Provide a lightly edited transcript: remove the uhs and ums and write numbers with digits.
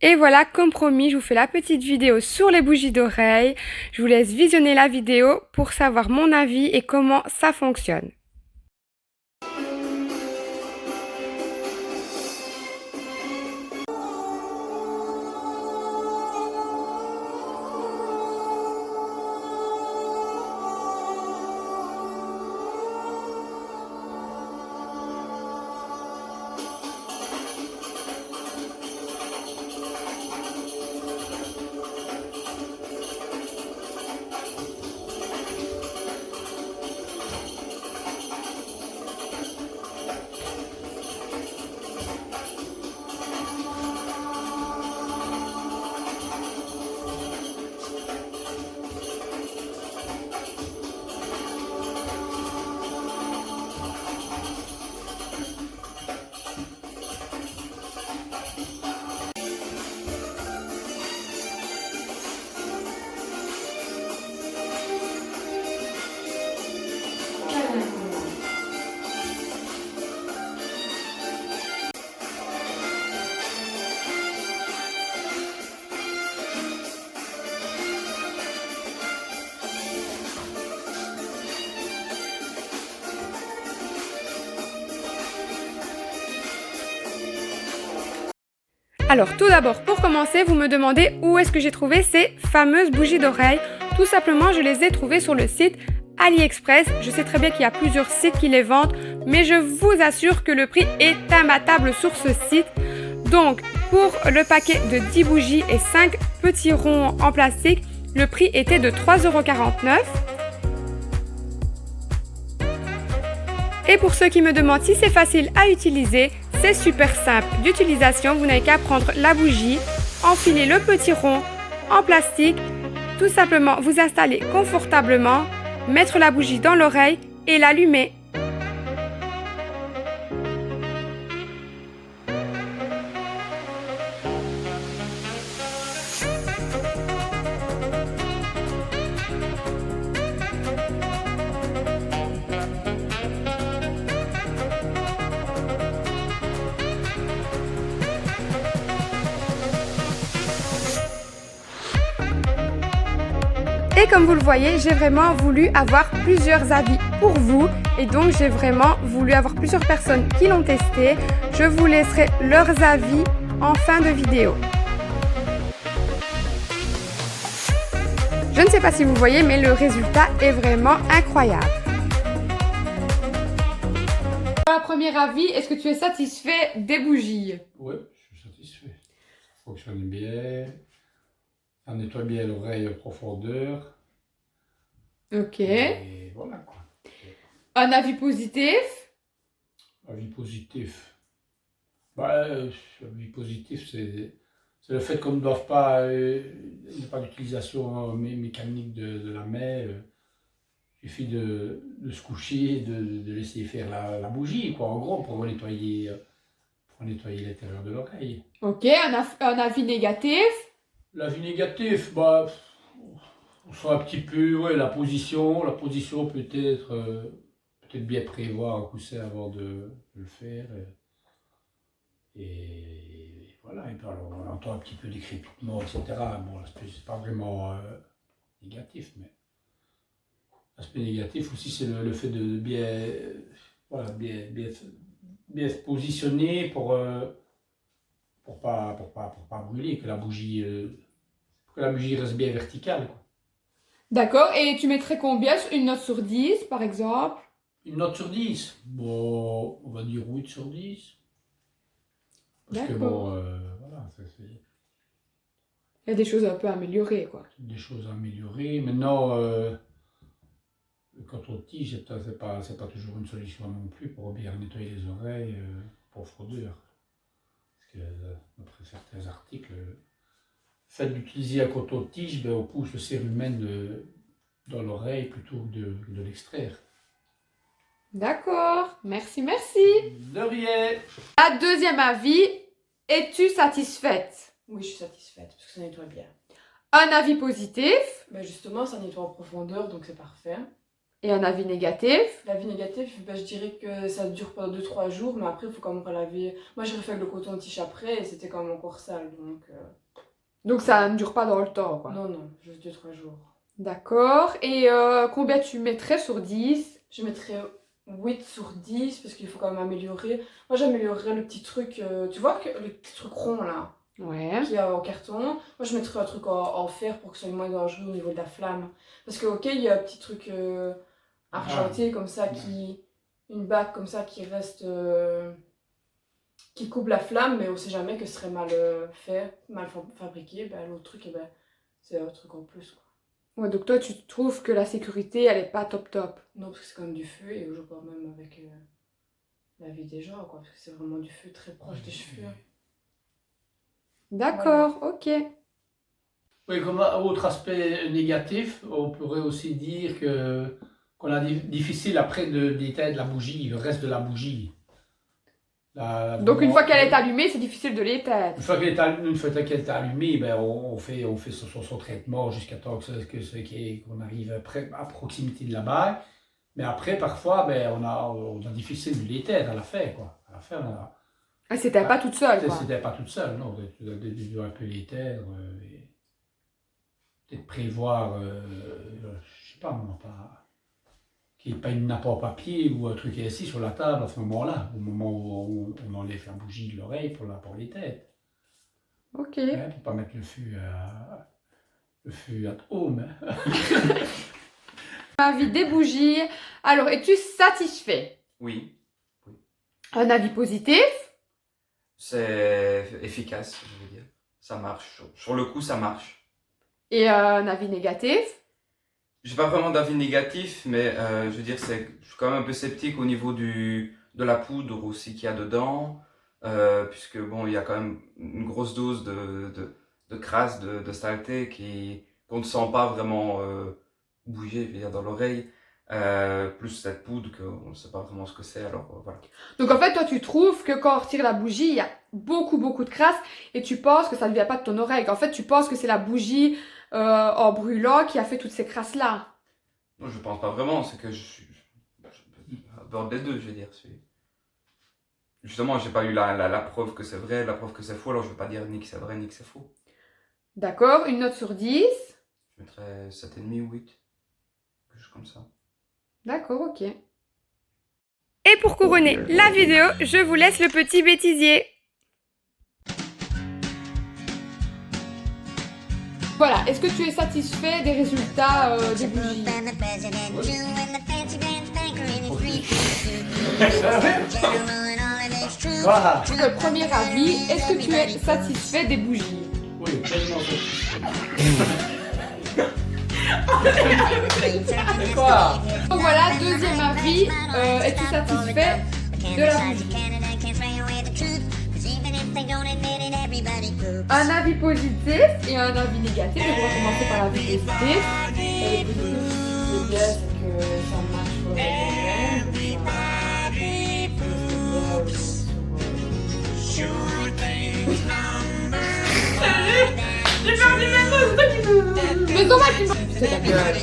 Et voilà, comme promis, je vous fais la petite vidéo sur les bougies d'oreilles. Je vous laisse visionner la vidéo pour savoir mon avis et comment ça fonctionne. Alors tout d'abord, pour commencer, vous me demandez où est-ce que j'ai trouvé ces fameuses bougies d'oreilles. Tout simplement, je les ai trouvées sur le site AliExpress. Je sais très bien qu'il y a plusieurs sites qui les vendent, mais je vous assure que le prix est imbattable sur ce site. Donc, pour le paquet de 10 bougies et 5 petits ronds en plastique, le prix était de 3,49 €. Et pour ceux qui me demandent si c'est facile à utiliser, c'est super simple d'utilisation. Vous n'avez qu'à prendre la bougie, enfiler le petit rond en plastique, tout simplement vous installer confortablement, mettre la bougie dans l'oreille et l'allumer. Et comme vous le voyez, j'ai vraiment voulu avoir plusieurs avis pour vous et donc j'ai vraiment voulu avoir plusieurs personnes qui l'ont testé. Je vous laisserai leurs avis en fin de vidéo. Je ne sais pas si vous voyez, mais le résultat est vraiment incroyable. Un premier avis, est-ce que tu es satisfait des bougies? Oui, je suis satisfait. Ça fonctionne bien. Ça nettoie bien l'oreille en profondeur. Ok. Et voilà quoi. Un avis positif? Avis positif. Avis positif, c'est le fait qu'on ne doive pas, il n'y a pas d'utilisation mécanique de la main. Il suffit de se coucher, de laisser faire la bougie, quoi, en gros, pour nettoyer l'intérieur de l'oreille. Ok, un avis négatif? L'avis négatif, on sent un petit peu, ouais, la position peut-être bien prévoir un coussin avant de le faire. Et voilà, et puis alors, on entend un petit peu des crépitements, etc. Bon, l'aspect, c'est pas vraiment négatif, mais l'aspect négatif aussi, c'est le fait de voilà, bien se positionner pour pas brûler, que la bougie reste bien verticale, quoi. D'accord, et tu mettrais combien? Une note sur 10 par exemple? Une note sur 10, bon, on va dire 8 sur 10. Parce que bon, voilà, Il y a des choses un peu améliorées, quoi. c'est des choses à améliorer. Maintenant, quand on tige, c'est pas toujours une solution non plus pour bien nettoyer les oreilles pour fraudeur. Parce que d'après certains articles, le fait d'utiliser un coton-tige, on pousse le cérumen dans l'oreille plutôt que de l'extraire. D'accord, merci, merci. De rien. La deuxième avis, es-tu satisfaite? Oui, je suis satisfaite parce que ça nettoie bien. Un avis positif? Ben justement, ça nettoie en profondeur, donc c'est parfait. Et un avis négatif? L'avis négatif, je dirais que ça dure pendant 2-3 jours, mais après il faut quand même relaver. Moi j'ai refait avec le coton-tige après et c'était quand même encore sale, donc... Donc ça ne dure pas dans le temps, quoi. Non, non, juste 2-3 jours. D'accord. Et combien tu mettrais sur 10? Je mettrais 8 sur 10 parce qu'il faut quand même améliorer. Moi j'améliorerais le petit truc, tu vois le petit truc rond là, Ouais. qui est en carton. Moi je mettrais un truc en fer pour que ce soit moins dangereux au niveau de la flamme. Parce que ok, il y a un petit truc argenté comme ça, une bague comme ça qui reste, qui coupe la flamme, mais on sait jamais que ce serait mal fait, mal fabriqué. Ben, l'autre truc, eh ben, c'est un truc en plus, quoi. Ouais, donc toi tu trouves que la sécurité elle est pas top top? Non, parce que c'est quand même du feu et je parle même avec la vie des gens, quoi, parce que c'est vraiment du feu très proche des cheveux. D'accord, ok. Oui, comme autre aspect négatif, on pourrait aussi dire qu'on a difficile après d'éteindre la bougie, le reste de la bougie. Donc une fois qu'elle est allumée, c'est difficile de l'éteindre. Une fois qu'elle est allumée, ben, on fait son traitement jusqu'à temps qu'on arrive à proximité de la bague. Mais après, parfois, ben, on a difficile de l'éteindre à la fin, quoi. À la fin, Ah, c'était pas toute seule, quoi. C'était pas toute seule, non. Tu dois un peu l'éteindre. Peut-être prévoir, je sais pas, qu'il n'y ait pas une nappe en papier ou un truc assis sur la table à ce moment-là, au moment où on enlève la bougie de l'oreille pour les têtes. Ok. Hein, pour pas mettre le feu at home. Hein. Avis des bougies. Alors, es-tu satisfait? Oui, Un avis positif? c'est efficace, je veux dire. Ça marche. Sur le coup, ça marche. Et un avis négatif? J'ai pas vraiment d'avis négatif, mais je veux dire, je suis quand même un peu sceptique au niveau de la poudre aussi qu'il y a dedans, puisque bon, il y a quand même une grosse dose de crasse, de saleté qu'on ne sent pas vraiment bouger, je veux dire, dans l'oreille. Plus cette poudre qu'on ne sait pas vraiment ce que c'est, alors voilà. Donc en fait, toi, tu trouves que quand on retire la bougie, il y a beaucoup de crasse et tu penses que ça ne vient pas de ton oreille. En fait, tu penses que c'est la bougie en brûlant qui a fait toutes ces crasses-là. Non, je pense pas vraiment, c'est que je suis à bord des deux, je veux dire. Justement, j'ai pas eu la preuve que c'est vrai, la preuve que c'est faux, alors je veux pas dire ni que c'est vrai ni que c'est faux. D'accord, une note sur 10. Je mettrais 7,5 ou 8, quelque chose comme ça. D'accord, ok. Et pour couronner la vidéo, je vous laisse le petit bêtisier. Voilà, est-ce que tu es satisfait des résultats des bougies? Voilà. Le premier avis, est-ce que tu es satisfait des bougies? Oui, tellement satisfait. Quoi? Donc voilà, deuxième avis, es-tu satisfait de la bougie? Un avis positif et un avis négatif. Donc on va commencer par l'avis positif. Le positif, c'est bien, c'est que ça marche pour le Mais comment tu... C'est ta gueule.